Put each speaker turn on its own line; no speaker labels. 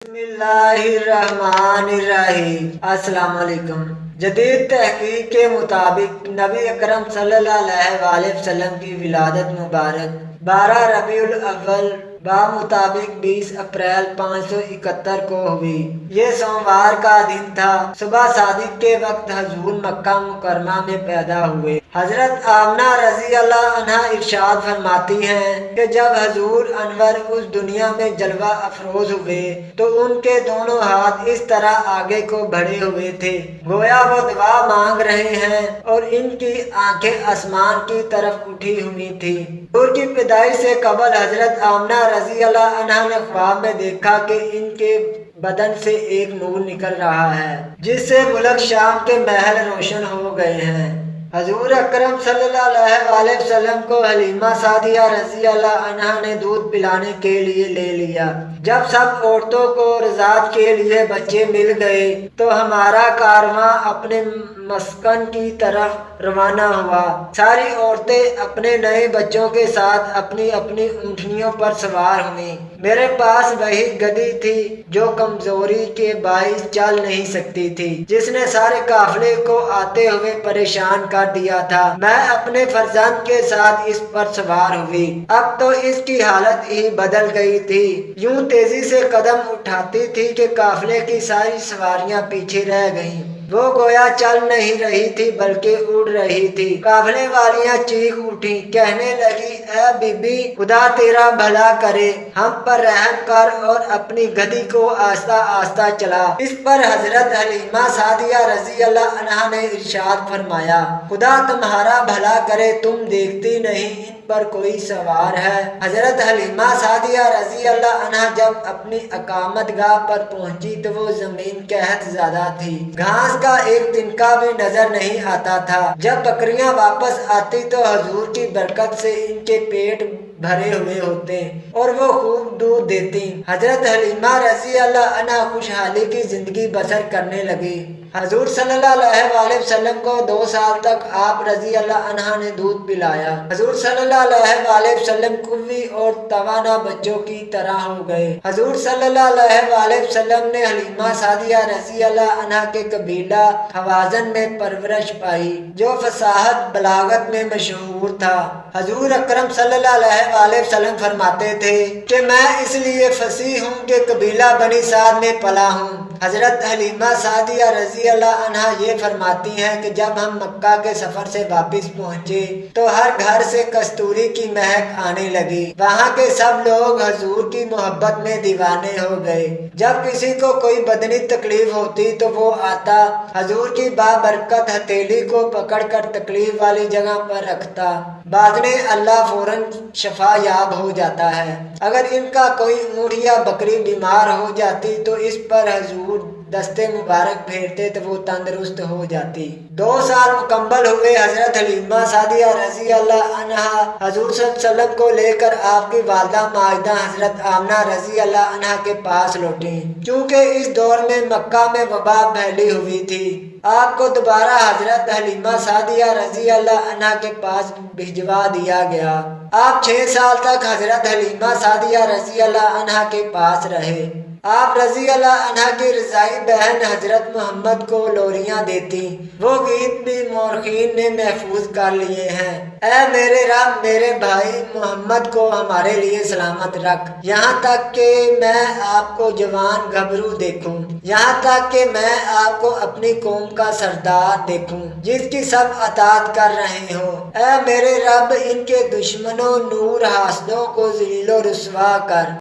बिस्मिल्लाहिर्रहमानिर्रहीम। अस्सलाम वालेकुम। जदीद तहकीक के मुताबिक नबी अकरम सल्लल्लाहु अलैहि वसल्लम की विलादत मुबारक 12 रबीउल अव्वल मुताबिक 20 अप्रैल 571 को हुई। ये सोमवार का दिन था। सुबह सादिक के वक्त हजूर मक्का मुकरमा में पैदा हुए। हजरत आमना रजी अल्लाह अन्हा इरशाद फरमाती हैं कि जब हजूर अनवर उस दुनिया में जलवा अफरोज हुए तो उनके दोनों हाथ इस तरह आगे को बढ़े हुए थे, गोया वो दुआ मांग रहे हैं और इनकी आंखें आसमान की तरफ उठी हुई थी। हजूर की पैदाइश से कबल हजरत आमना रजी अल्लाह अन्हा ने ख्वाब में देखा कि इनके बदन से एक नूर निकल रहा है जिससे मुल्क शाम के महल रोशन हो गए हैं। हजूर अकरम सल्लल्लाहु अलैहि वसल्लम को हलीमा सादिया रजी अल्लाह अन्हा ने दूध पिलाने के लिए ले लिया। जब सब औरतों को रज़ात के लिए बच्चे मिल गए तो हमारा कारवां अपने मस्कन की तरफ रवाना हुआ। सारी औरतें अपने नए बच्चों के साथ अपनी अपनी ऊँटनियों पर सवार हुई। मेरे पास वही गधी थी जो कमजोरी के बाइस चल नहीं सकती थी, जिसने सारे काफिले को आते हुए परेशान कर दिया था। मैं अपने फर्जंद के साथ इस पर सवार हुई। अब तो इसकी हालत ही बदल गई थी। यूं तेजी से कदम उठाती थी कि काफिले की सारी सवारियां पीछे रह गईं। वो गोया चल नहीं रही थी बल्कि उड़ रही थी। काफिले वालियां चीख उठी, कहने लगी, ऐ बीबी, खुदा तेरा भला करे, हम पर रहम कर और अपनी गधी को आस्ता आस्ता चला। इस पर हजरत हलीमा सादिया रजी अल्लाह अन्हा ने इरशाद फरमाया, खुदा तुम्हारा भला करे, तुम देखती नहीं इन पर कोई सवार है। हजरत हलीमा सादिया रजी अल्लाह अन्हा जब अपनी अकामत गाह पर पहुंची तो वो जमीन कहत ज़्यादा थी, घास का एक तिनका भी नजर नहीं आता था। जब बकरियां वापस आती तो हजूर की बरकत से इनके पेट भरे हुए होते और वो खूब दूध देती। हजरत हलीमा रजी अल्लाह अन्हा खुशहाली की जिंदगी बसर करने लगी। हजूर सल्लल्लाहु अलैहि वसल्लम को 2 साल तक आप रजी अल्लाह अन्हा ने दूध पिलाया। हजूर सल्लल्लाहु अलैहि वसल्लम कुव्वी और तवाना बच्चों की तरह हो गए। हजूर सल्लल्लाहु अलैहि वसल्लम ने हलीमा सादिया रजी अल्लाह अन्हा के कबीला हवाजन में परवरिश पाई जो फसाहत बलागत में मशहूर था। हजूर अकरम सल्लल्लाहु अलैहि वसल्लम फरमाते थे कि मैं इसलिए फसीह हूँ कि कबीला बनी साद में पला हूँ। हजरत हलीमा सादिया रजी अल्लाह अन्हा ये फरमाती हैं कि जब हम मक्का के सफर से वापस पहुँचे तो हर घर से कस्तूरी की महक आने लगी। वहाँ के सब लोग हजूर की मोहब्बत में दीवाने हो गए। जब किसी को कोई बदनी तकलीफ होती तो वो आता, हजूर की बाबरकत हथेली को पकड़कर तकलीफ वाली जगह पर रखता। बादने अल्लाह फौरन शफा याब हो जाता है। अगर इनका कोई ऊँट या बकरी बीमार हो जाती तो इस पर हजूर दस्ते मुबारक फेरते तो वो तंदुरुस्त हो जाती। 2 साल मुकम्मल हुए। हजरत हलीमा सादिया रजी अल्लाह अन्हा हजूर सल्लल्लाहु अलैहि वसल्लम को लेकर आपकी वालदा माजिदा हजरत आमना रजी अल्लाह अन्हा के पास लौटी। क्योंकि इस दौर में मक्का में वबा फैली हुई थी, आपको दोबारा हजरत हलीमा सादिया रजी अल्लाह अन्हा के पास भिजवा दिया गया। आप 6 साल तक हजरत हलीमा सादिया रजी अल्लाह अन्हा के पास रहे। आप रजी अल्लाह अन्हा की रज़ाई बहन हजरत मोहम्मद को लोरियां देती। वो गीत भी मौरखीन ने महफूज कर लिए हैं। ऐ मेरे रब, मेरे भाई मोहम्मद को हमारे लिए सलामत रख, यहाँ तक कि मैं आपको जवान घबरू देखूं, यहाँ तक कि मैं आपको अपनी कौम का सरदार देखूं जिसकी सब अतात कर रहे हो। ऐ मेरे रब, इनके दुश्मनों नूर हासदों को ज़लील व रुसवा कर।